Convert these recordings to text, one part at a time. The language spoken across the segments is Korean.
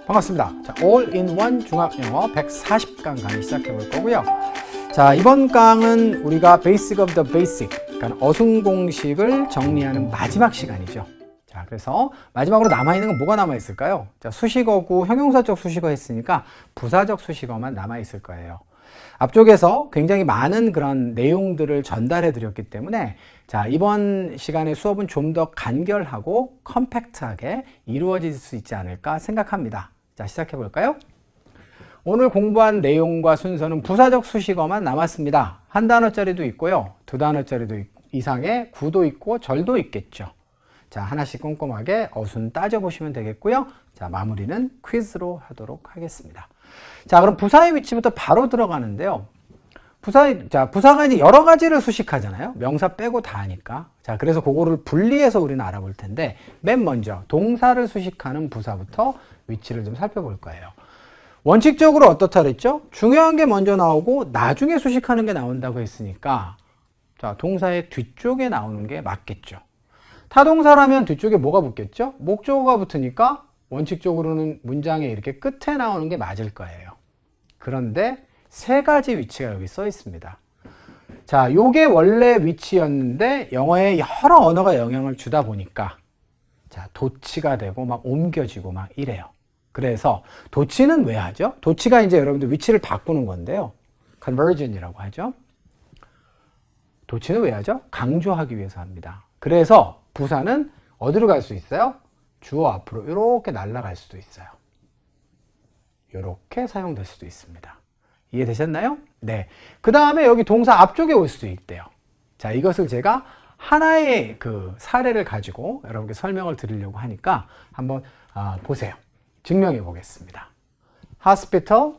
반갑습니다. 자, All-in-One 중학영어 140강 강의 시작해 볼 거고요. 자, 이번 강은 우리가 Basic of the Basic, 그러니까 어순 공식을 정리하는 마지막 시간이죠. 자, 그래서 마지막으로 남아있는 건 뭐가 남아있을까요? 자, 수식어고 형용사적 수식어 했으니까 부사적 수식어만 남아있을 거예요. 앞쪽에서 굉장히 많은 그런 내용들을 전달해 드렸기 때문에 자, 이번 시간의 수업은 좀 더 간결하고 컴팩트하게 이루어질 수 있지 않을까 생각합니다. 자, 시작해 볼까요? 오늘 공부한 내용과 순서는 부사적 수식어만 남았습니다. 한 단어짜리도 있고요. 두 단어짜리도 이상의 구도 있고 절도 있겠죠. 자, 하나씩 꼼꼼하게 어순 따져보시면 되겠고요. 자, 마무리는 퀴즈로 하도록 하겠습니다. 자, 그럼 부사의 위치부터 바로 들어가는데요. 부사가 이제 여러 가지를 수식하잖아요. 명사 빼고 다 하니까. 자, 그래서 그거를 분리해서 우리는 알아볼 텐데, 맨 먼저 동사를 수식하는 부사부터 위치를 좀 살펴볼 거예요. 원칙적으로 어떻다 그랬죠? 중요한 게 먼저 나오고 나중에 수식하는 게 나온다고 했으니까, 자, 동사의 뒤쪽에 나오는 게 맞겠죠. 타동사라면 뒤쪽에 뭐가 붙겠죠? 목적어가 붙으니까 원칙적으로는 문장에 이렇게 끝에 나오는 게 맞을 거예요. 그런데 세 가지 위치가 여기 써 있습니다. 자, 요게 원래 위치였는데 영어에 여러 언어가 영향을 주다 보니까 자, 도치가 되고 막 옮겨지고 막 이래요. 그래서 도치는 왜 하죠? 도치가 이제 여러분들 위치를 바꾸는 건데요. conversion이라고 하죠. 도치는 왜 하죠? 강조하기 위해서 합니다. 그래서 부사는 어디로 갈 수 있어요? 주어 앞으로 이렇게 날아갈 수도 있어요. 이렇게 사용될 수도 있습니다. 이해되셨나요? 네. 그 다음에 여기 동사 앞쪽에 올 수도 있대요. 자, 이것을 제가 하나의 그 사례를 가지고 여러분께 설명을 드리려고 하니까 한번 보세요. 증명해 보겠습니다. hospital,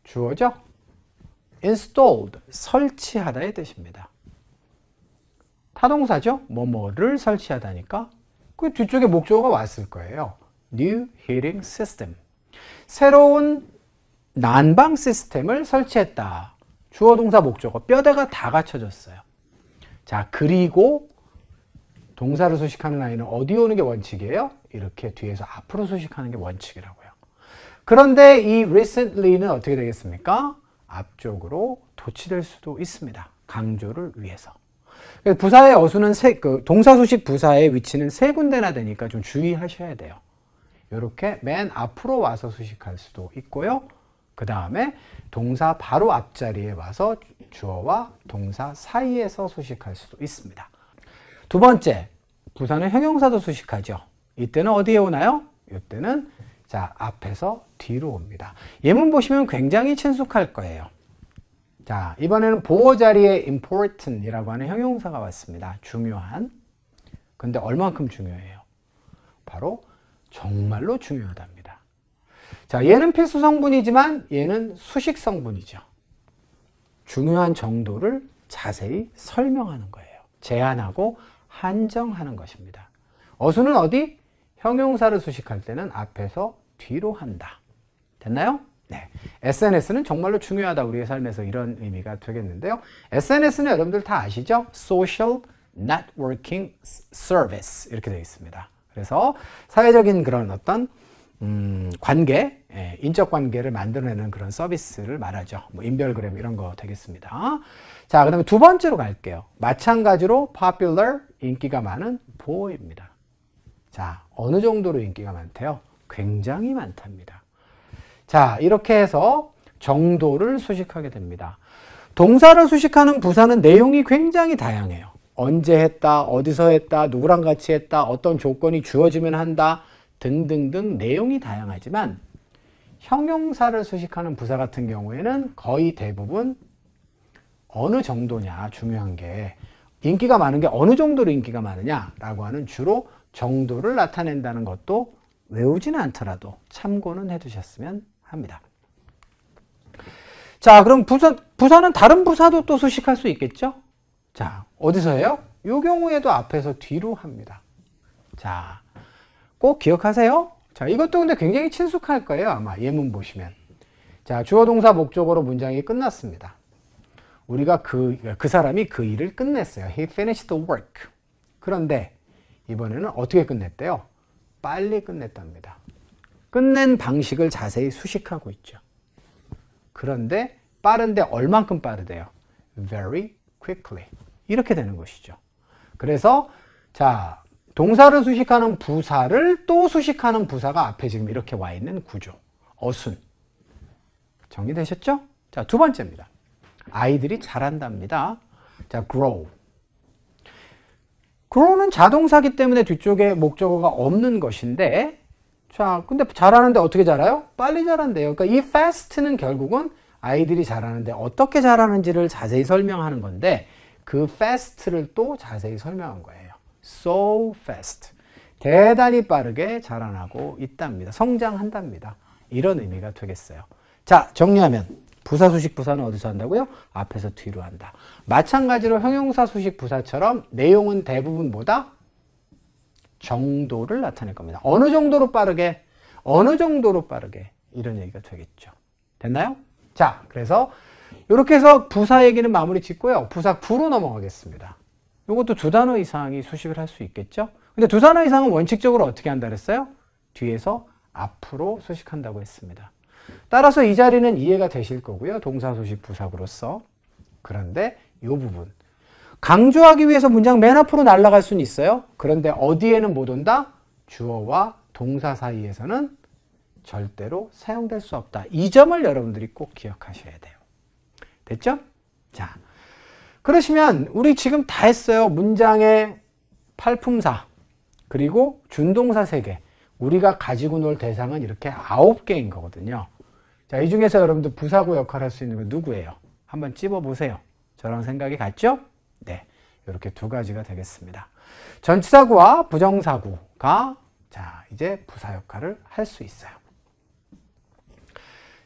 주어죠? installed, 설치하다의 뜻입니다. 타동사죠? 뭐뭐를 설치하다니까 그 뒤쪽에 목적어가 왔을 거예요. new heating system. 새로운 난방 시스템을 설치했다. 주어 동사 목적어 뼈대가 다 갖춰졌어요. 자, 그리고 동사를 수식하는 아이는 어디 오는 게 원칙이에요? 이렇게 뒤에서 앞으로 수식하는 게 원칙이라고요. 그런데 이 recently는 어떻게 되겠습니까? 앞쪽으로 도치될 수도 있습니다. 강조를 위해서. 부사의 어수는 동사 수식 부사의 위치는 세 군데나 되니까 좀 주의하셔야 돼요. 이렇게 맨 앞으로 와서 수식할 수도 있고요. 그 다음에 동사 바로 앞자리에 와서 주어와 동사 사이에서 수식할 수도 있습니다. 두 번째, 부사는 형용사도 수식하죠. 이때는 어디에 오나요? 이때는 자, 앞에서 뒤로 옵니다. 예문 보시면 굉장히 친숙할 거예요. 자, 이번에는 보어 자리에 important 이라고 하는 형용사가 왔습니다. 중요한. 근데 얼만큼 중요해요? 바로 정말로 중요하답니다. 자, 얘는 필수 성분이지만 얘는 수식 성분이죠. 중요한 정도를 자세히 설명하는 거예요. 제한하고 한정하는 것입니다. 어수는 어디? 형용사를 수식할 때는 앞에서 뒤로 한다. 됐나요? 네. SNS는 정말로 중요하다. 우리의 삶에서 이런 의미가 되겠는데요. SNS는 여러분들 다 아시죠? Social Networking Service 이렇게 되어 있습니다. 그래서 사회적인 그런 어떤 관계, 인적 관계를 만들어내는 그런 서비스를 말하죠. 뭐 인별그램 이런 거 되겠습니다. 자, 그 다음에 두 번째로 갈게요. 마찬가지로 popular, 인기가 많은 보어입니다. 자, 어느 정도로 인기가 많대요? 굉장히 많답니다. 자, 이렇게 해서 정도를 수식하게 됩니다. 동사를 수식하는 부사는 내용이 굉장히 다양해요. 언제 했다, 어디서 했다, 누구랑 같이 했다, 어떤 조건이 주어지면 한다 등등등 내용이 다양하지만 형용사를 수식하는 부사 같은 경우에는 거의 대부분 어느 정도냐 중요한 게 인기가 많은 게 어느 정도로 인기가 많으냐라고 하는 주로 정도를 나타낸다는 것도 외우지는 않더라도 참고는 해두셨으면 합니다. 자, 그럼 부사는 다른 부사도 또 수식할 수 있겠죠? 자, 어디서 해요? 이 경우에도 앞에서 뒤로 합니다. 자, 꼭 기억하세요. 자, 이것도 근데 굉장히 친숙할 거예요. 아마 예문 보시면. 자, 주어 동사 목적어로 문장이 끝났습니다. 우리가 그 사람이 그 일을 끝냈어요. He finished the work. 그런데 이번에는 어떻게 끝냈대요? 빨리 끝냈답니다. 끝낸 방식을 자세히 수식하고 있죠. 그런데 빠른데 얼만큼 빠르대요? Very quickly. 이렇게 되는 것이죠. 그래서 자, 동사를 수식하는 부사를 또 수식하는 부사가 앞에 지금 이렇게 와 있는 구조. 어순. 정리되셨죠? 자, 두 번째입니다. 아이들이 자란답니다. 자, grow. grow는 자동사기 때문에 뒤쪽에 목적어가 없는 것인데, 자, 근데 자라는데 어떻게 자라요? 빨리 자란대요. 그러니까 이 fast는 결국은 아이들이 자라는데 어떻게 자라는지를 자세히 설명하는 건데, 그 fast를 또 자세히 설명한 거예요. So fast. 대단히 빠르게 자라나고 있답니다. 성장한답니다. 이런 의미가 되겠어요. 자, 정리하면 부사 수식 부사는 어디서 한다고요? 앞에서 뒤로 한다. 마찬가지로 형용사 수식 부사처럼 내용은 대부분 뭐다? 정도를 나타낼 겁니다. 어느 정도로 빠르게, 어느 정도로 빠르게, 이런 얘기가 되겠죠. 됐나요? 자, 그래서 이렇게 해서 부사 얘기는 마무리 짓고요. 부사 구로 넘어가겠습니다. 이것도 두 단어 이상이 수식을 할 수 있겠죠? 근데 두 단어 이상은 원칙적으로 어떻게 한다 그랬어요? 뒤에서 앞으로 수식한다고 했습니다. 따라서 이 자리는 이해가 되실 거고요. 동사 수식 부사구로서. 그런데 이 부분. 강조하기 위해서 문장 맨 앞으로 날아갈 수는 있어요. 그런데 어디에는 못 온다? 주어와 동사 사이에서는 절대로 사용될 수 없다. 이 점을 여러분들이 꼭 기억하셔야 돼요. 됐죠? 자, 그러시면 우리 지금 다 했어요. 문장의 팔품사, 그리고 준동사 3개. 우리가 가지고 놀 대상은 이렇게 9개인 거거든요. 자, 이 중에서 여러분들 부사구 역할을 할 수 있는 건 누구예요? 한번 찝어보세요. 저랑 생각이 같죠? 네, 이렇게 두 가지가 되겠습니다. 전치사구와 부정사구가 자, 이제 부사 역할을 할 수 있어요.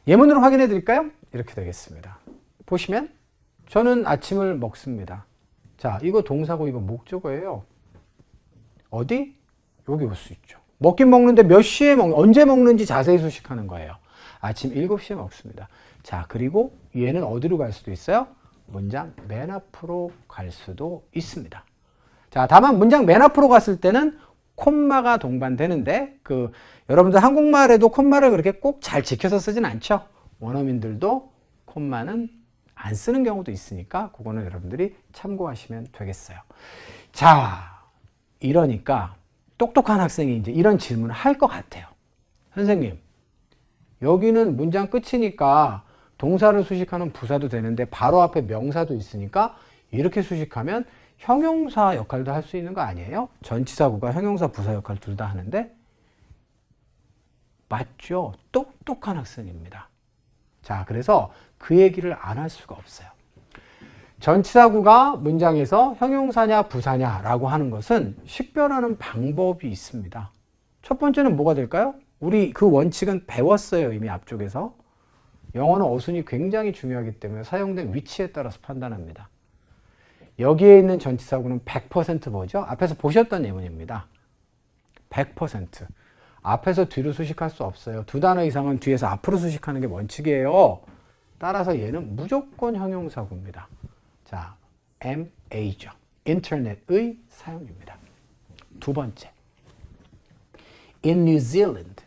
예문으로 확인해 드릴까요? 이렇게 되겠습니다. 보시면 저는 아침을 먹습니다. 자, 이거 동사고 이거 목적어예요. 어디? 여기 올 수 있죠. 먹긴 먹는데 몇 시에 언제 먹는지 자세히 수식하는 거예요. 아침 7시에 먹습니다. 자, 그리고 얘는 어디로 갈 수도 있어요? 문장 맨 앞으로 갈 수도 있습니다. 자, 다만 문장 맨 앞으로 갔을 때는 콤마가 동반되는데 여러분들 한국말에도 콤마를 그렇게 꼭 잘 지켜서 쓰진 않죠. 원어민들도 콤마는 안 쓰는 경우도 있으니까 그거는 여러분들이 참고하시면 되겠어요. 자, 이러니까 똑똑한 학생이 이제 이런 질문을 할 것 같아요. 선생님, 여기는 문장 끝이니까 동사를 수식하는 부사도 되는데 바로 앞에 명사도 있으니까 이렇게 수식하면 형용사 역할도 할 수 있는 거 아니에요? 전치사구가 형용사, 부사 역할 둘 다 하는데? 맞죠? 똑똑한 학생입니다. 자, 그래서 그 얘기를 안 할 수가 없어요. 전치사구가 문장에서 형용사냐 부사냐라고 하는 것은 식별하는 방법이 있습니다. 첫 번째는 뭐가 될까요? 우리 그 원칙은 배웠어요. 이미 앞쪽에서. 영어는 어순이 굉장히 중요하기 때문에 사용된 위치에 따라서 판단합니다. 여기에 있는 전치사구는 100% 뭐죠? 앞에서 보셨던 예문입니다. 100%. 앞에서 뒤로 수식할 수 없어요. 두 단어 이상은 뒤에서 앞으로 수식하는 게 원칙이에요. 따라서 얘는 무조건 형용사구입니다. 자, MA죠. 인터넷의 사용입니다. 두 번째. In New Zealand.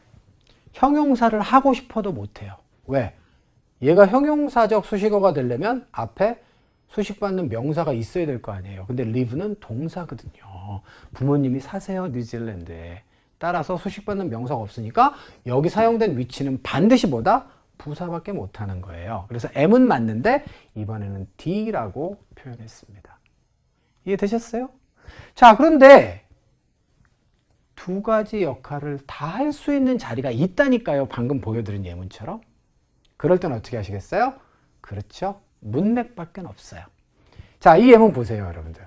형용사를 하고 싶어도 못해요. 왜? 얘가 형용사적 수식어가 되려면 앞에 수식받는 명사가 있어야 될 거 아니에요. 근데 live는 동사거든요. 부모님이 사세요, 뉴질랜드에. 따라서 수식받는 명사가 없으니까 여기 사용된 위치는 반드시 뭐다? 부사밖에 못하는 거예요. 그래서 M은 맞는데 이번에는 D라고 표현했습니다. 이해되셨어요? 자, 그런데 두 가지 역할을 다 할 수 있는 자리가 있다니까요. 방금 보여드린 예문처럼. 그럴 땐 어떻게 하시겠어요? 그렇죠. 문맥밖에 없어요. 자, 이 예문 보세요, 여러분들.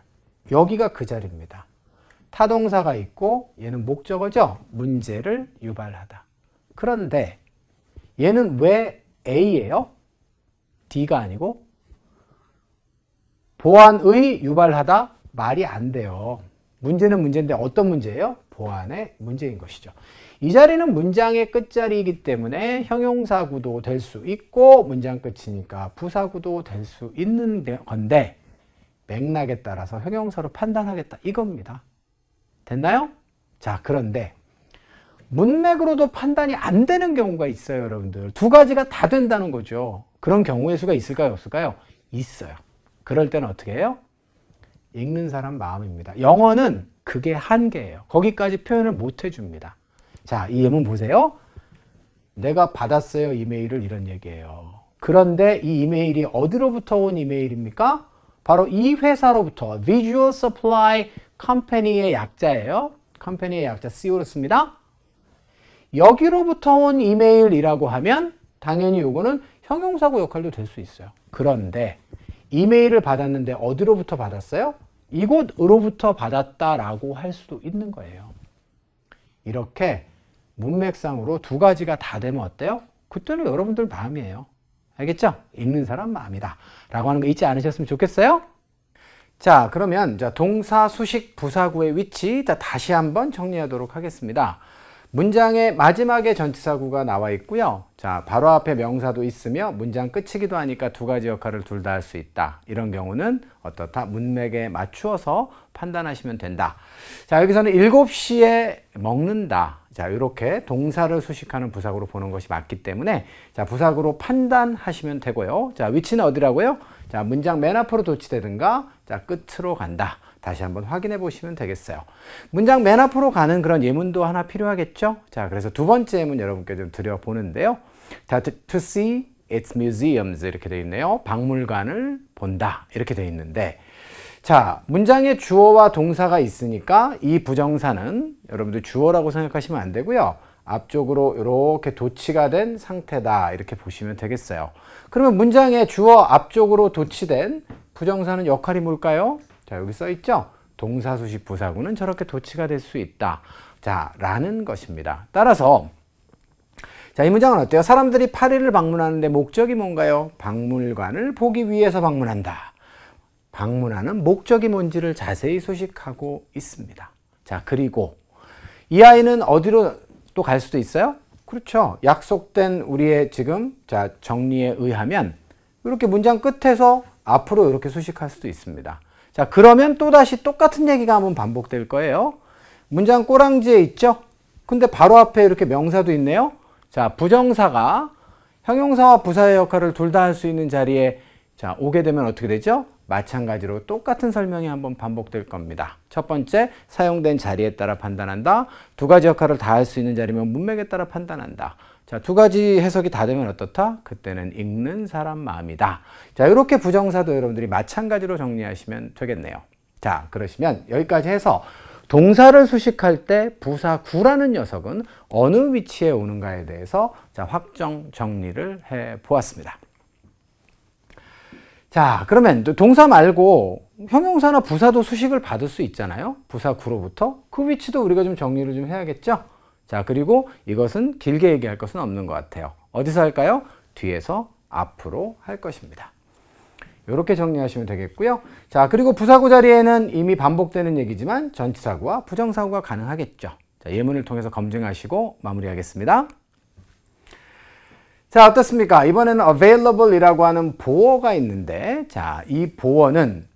여기가 그 자리입니다. 타동사가 있고 얘는 목적어죠. 문제를 유발하다. 그런데 얘는 왜 A예요? D가 아니고? 보안의 유발하다? 말이 안 돼요. 문제는 문제인데 어떤 문제예요? 보안의 문제인 것이죠. 이 자리는 문장의 끝자리이기 때문에 형용사구도 될 수 있고 문장 끝이니까 부사구도 될 수 있는 건데 맥락에 따라서 형용사로 판단하겠다 이겁니다. 됐나요? 자, 그런데 문맥으로도 판단이 안 되는 경우가 있어요, 여러분들. 두 가지가 다 된다는 거죠. 그런 경우의 수가 있을까요, 없을까요? 있어요. 그럴 때는 어떻게 해요? 읽는 사람 마음입니다. 영어는 그게 한계예요. 거기까지 표현을 못 해줍니다. 자, 이 예문 보세요. 내가 받았어요, 이메일을, 이런 얘기예요. 그런데 이 이메일이 어디로부터 온 이메일입니까? 바로 이 회사로부터, Visual Supply Company의 약자예요. 컴퍼니의 약자 CO로 씁니다. 여기로부터 온 이메일이라고 하면 당연히 요거는 형용사고 역할도 될 수 있어요. 그런데 이메일을 받았는데 어디로부터 받았어요? 이곳으로부터 받았다라고 할 수도 있는 거예요. 이렇게 문맥상으로 두 가지가 다 되면 어때요? 그때는 여러분들 마음이에요. 알겠죠? 읽는 사람 마음이다 라고 하는 거 잊지 않으셨으면 좋겠어요? 자, 그러면 동사, 수식, 부사구의 위치 다시 한번 정리하도록 하겠습니다. 문장의 마지막에 전치사구가 나와 있고요. 자, 바로 앞에 명사도 있으며 문장 끝이기도 하니까 두 가지 역할을 둘 다 할 수 있다. 이런 경우는 어떻다? 문맥에 맞추어서 판단하시면 된다. 자, 여기서는 7시에 먹는다. 자, 이렇게 동사를 수식하는 부사구로 보는 것이 맞기 때문에 자, 부사구로 판단하시면 되고요. 자, 위치는 어디라고요? 자, 문장 맨 앞으로 도치되든가 자, 끝으로 간다. 다시 한번 확인해 보시면 되겠어요. 문장 맨 앞으로 가는 그런 예문도 하나 필요하겠죠? 자, 그래서 두 번째 예문 여러분께 좀 드려보는데요. 자, to see its museums 이렇게 되어 있네요. 박물관을 본다. 이렇게 되어 있는데 자, 문장에 주어와 동사가 있으니까 이 부정사는 여러분들 주어라고 생각하시면 안 되고요. 앞쪽으로 이렇게 도치가 된 상태다. 이렇게 보시면 되겠어요. 그러면 문장에 주어 앞쪽으로 도치된 부정사는 역할이 뭘까요? 자, 여기 써 있죠? 동사, 수식, 부사구는 저렇게 도치가 될 수 있다. 자, 라는 것입니다. 따라서 자, 이 문장은 어때요? 사람들이 파리를 방문하는데 목적이 뭔가요? 박물관을 보기 위해서 방문한다. 방문하는 목적이 뭔지를 자세히 수식하고 있습니다. 자, 그리고 이 아이는 어디로 또 갈 수도 있어요? 그렇죠. 약속된 우리의 지금 자, 정리에 의하면 이렇게 문장 끝에서 앞으로 이렇게 수식할 수도 있습니다. 자, 그러면 또다시 똑같은 얘기가 한번 반복될 거예요. 문장 꼬랑지에 있죠? 근데 바로 앞에 이렇게 명사도 있네요. 자, 부정사가 형용사와 부사의 역할을 둘 다 할 수 있는 자리에 자, 오게 되면 어떻게 되죠? 마찬가지로 똑같은 설명이 한번 반복될 겁니다. 첫 번째, 사용된 자리에 따라 판단한다. 두 가지 역할을 다 할 수 있는 자리면 문맥에 따라 판단한다. 자, 두 가지 해석이 다 되면 어떻다? 그때는 읽는 사람 마음이다. 자, 이렇게 부정사도 여러분들이 마찬가지로 정리하시면 되겠네요. 자, 그러시면 여기까지 해서 동사를 수식할 때 부사구라는 녀석은 어느 위치에 오는가에 대해서 자, 확정 정리를 해 보았습니다. 자, 그러면 동사 말고 형용사나 부사도 수식을 받을 수 있잖아요. 부사구로부터. 그 위치도 우리가 좀 정리를 좀 해야겠죠. 자, 그리고 이것은 길게 얘기할 것은 없는 것 같아요. 어디서 할까요? 뒤에서 앞으로 할 것입니다. 이렇게 정리하시면 되겠고요. 자, 그리고 부사구 자리에는 이미 반복되는 얘기지만 전치사구와 부정사구가 가능하겠죠. 자, 예문을 통해서 검증하시고 마무리하겠습니다. 자, 어떻습니까? 이번에는 available이라고 하는 보어가 있는데 자, 이 보어는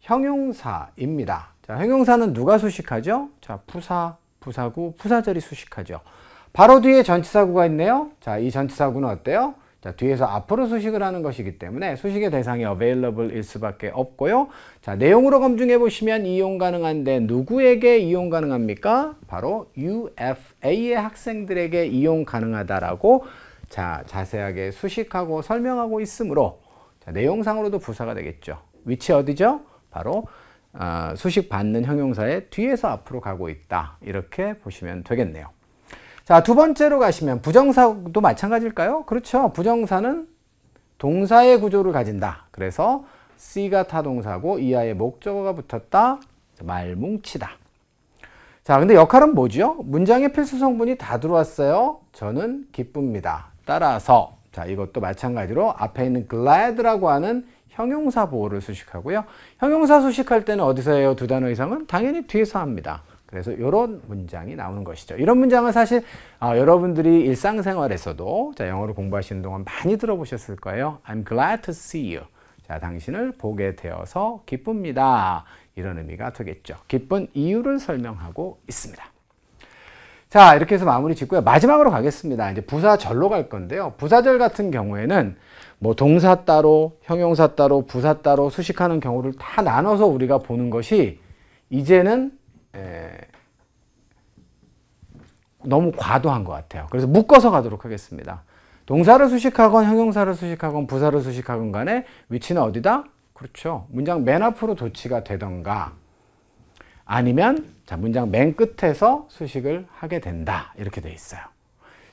형용사입니다. 자, 형용사는 누가 수식하죠? 자, 부사구, 부사절이 수식하죠. 바로 뒤에 전치사구가 있네요. 자, 이 전치사구는 어때요? 자, 뒤에서 앞으로 수식을 하는 것이기 때문에 수식의 대상이 available일 수밖에 없고요. 자, 내용으로 검증해 보시면 이용 가능한데 누구에게 이용 가능합니까? 바로 UFA의 학생들에게 이용 가능하다라고 자, 자세하게 수식하고 설명하고 있으므로 자, 내용상으로도 부사가 되겠죠. 위치 어디죠? 바로 수식 받는 형용사의 뒤에서 앞으로 가고 있다. 이렇게 보시면 되겠네요. 자, 두 번째로 가시면 부정사도 마찬가지일까요? 그렇죠. 부정사는 동사의 구조를 가진다. 그래서 C가 타동사고 이하의 목적어가 붙었다. 말뭉치다. 자, 근데 역할은 뭐죠? 문장의 필수 성분이 다 들어왔어요. 저는 기쁩니다. 따라서 자, 이것도 마찬가지로 앞에 있는 glad라고 하는 형용사 보호를 수식하고요. 형용사 수식할 때는 어디서 해요? 두 단어 이상은? 당연히 뒤에서 합니다. 그래서 이런 문장이 나오는 것이죠. 이런 문장은 사실 여러분들이 일상생활에서도 자, 영어를 공부하시는 동안 많이 들어보셨을 거예요. I'm glad to see you. 자, 당신을 보게 되어서 기쁩니다. 이런 의미가 되겠죠. 기쁜 이유를 설명하고 있습니다. 자, 이렇게 해서 마무리 짓고요. 마지막으로 가겠습니다. 이제 부사절로 갈 건데요. 부사절 같은 경우에는 뭐 동사 따로, 형용사 따로, 부사 따로 수식하는 경우를 다 나눠서 우리가 보는 것이 이제는 너무 과도한 것 같아요. 그래서 묶어서 가도록 하겠습니다. 동사를 수식하건 형용사를 수식하건 부사를 수식하건 간에 위치는 어디다? 그렇죠. 문장 맨 앞으로 도치가 되던가 아니면 자, 문장 맨 끝에서 수식을 하게 된다. 이렇게 돼 있어요.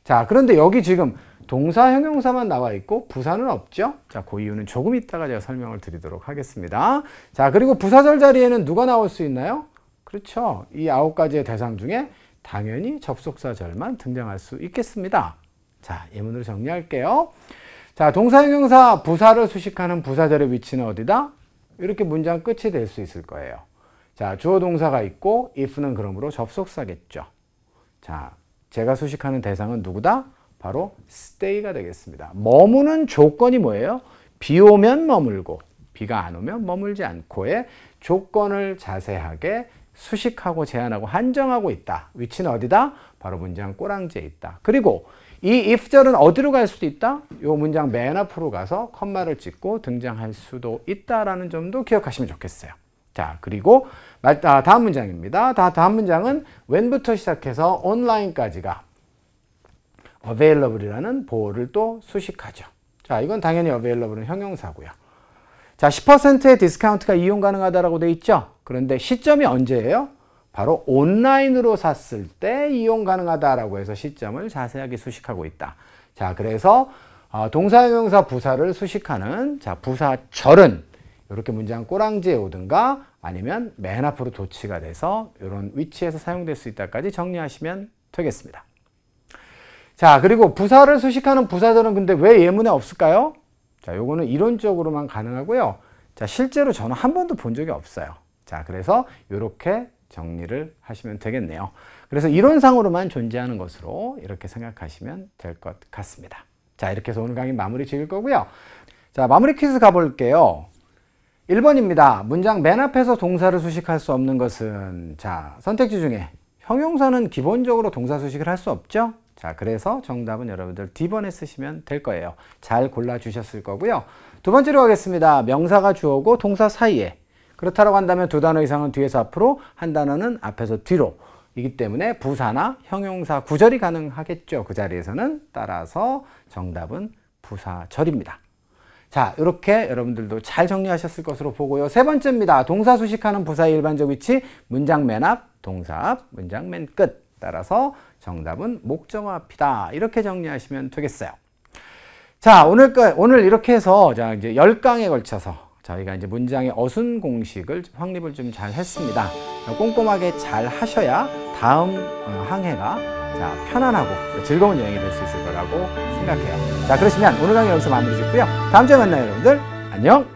자, 그런데 여기 지금 동사, 형용사만 나와 있고 부사는 없죠? 자, 그 이유는 조금 이따가 제가 설명을 드리도록 하겠습니다. 자, 그리고 부사절 자리에는 누가 나올 수 있나요? 그렇죠. 이 9가지의 대상 중에 당연히 접속사절만 등장할 수 있겠습니다. 자, 예문으로 정리할게요. 자, 동사, 형용사, 부사를 수식하는 부사절의 위치는 어디다? 이렇게 문장 끝이 될 수 있을 거예요. 자, 주어 동사가 있고 if는 그러므로 접속사겠죠. 자, 제가 수식하는 대상은 누구다? 바로 stay가 되겠습니다. 머무는 조건이 뭐예요? 비 오면 머물고 비가 안 오면 머물지 않고의 조건을 자세하게 수식하고 제한하고 한정하고 있다. 위치는 어디다? 바로 문장 꼬랑지에 있다. 그리고 이 if절은 어디로 갈 수도 있다? 이 문장 맨 앞으로 가서 컴마를 찍고 등장할 수도 있다라는 점도 기억하시면 좋겠어요. 자, 그리고 다음 문장입니다. 다음 문장은 when부터 시작해서 online까지가 available이라는 보호를 또 수식하죠. 자, 이건 당연히 available은 형용사고요. 자, 10%의 디스카운트가 이용 가능하다라고 돼 있죠. 그런데 시점이 언제예요? 바로 온라인으로 샀을 때 이용 가능하다라고 해서 시점을 자세하게 수식하고 있다. 자, 그래서 동사, 형용사, 부사를 수식하는 자, 부사절은 이렇게 문장 꼬랑지에 오든가 아니면 맨 앞으로 도치가 돼서 이런 위치에서 사용될 수 있다까지 정리하시면 되겠습니다. 자, 그리고 부사를 수식하는 부사절은 근데 왜 예문에 없을까요? 자, 요거는 이론적으로만 가능하고요. 자, 실제로 저는 한 번도 본 적이 없어요. 자, 그래서 이렇게 정리를 하시면 되겠네요. 그래서 이론상으로만 존재하는 것으로 이렇게 생각하시면 될 것 같습니다. 자, 이렇게 해서 오늘 강의 마무리 지을 거고요. 자, 마무리 퀴즈 가볼게요. 1번입니다. 문장 맨 앞에서 동사를 수식할 수 없는 것은 자, 선택지 중에 형용사는 기본적으로 동사 수식을 할 수 없죠? 자, 그래서 정답은 여러분들 D번에 쓰시면 될 거예요. 잘 골라주셨을 거고요. 두 번째로 가겠습니다. 명사가 주어고 동사 사이에 그렇다고 한다면 두 단어 이상은 뒤에서 앞으로 한 단어는 앞에서 뒤로 이기 때문에 부사나 형용사 구절이 가능하겠죠. 그 자리에서는 따라서 정답은 부사절입니다. 자, 이렇게 여러분들도 잘 정리하셨을 것으로 보고요. 세 번째입니다. 동사 수식하는 부사의 일반적 위치, 문장 맨 앞, 동사 앞, 문장 맨 끝. 따라서 정답은 목적어 앞이다. 이렇게 정리하시면 되겠어요. 자, 오늘 이렇게 해서 자, 이제 10강에 걸쳐서 저희가 이제 문장의 어순 공식을 확립을 좀 잘 했습니다. 꼼꼼하게 잘 하셔야 다음 항해가 자, 편안하고 즐거운 여행이 될 수 있을 거라고 생각해요. 자, 그러시면 오늘 강의 여기서 마무리 짓고요. 다음 주에 만나요, 여러분들. 안녕!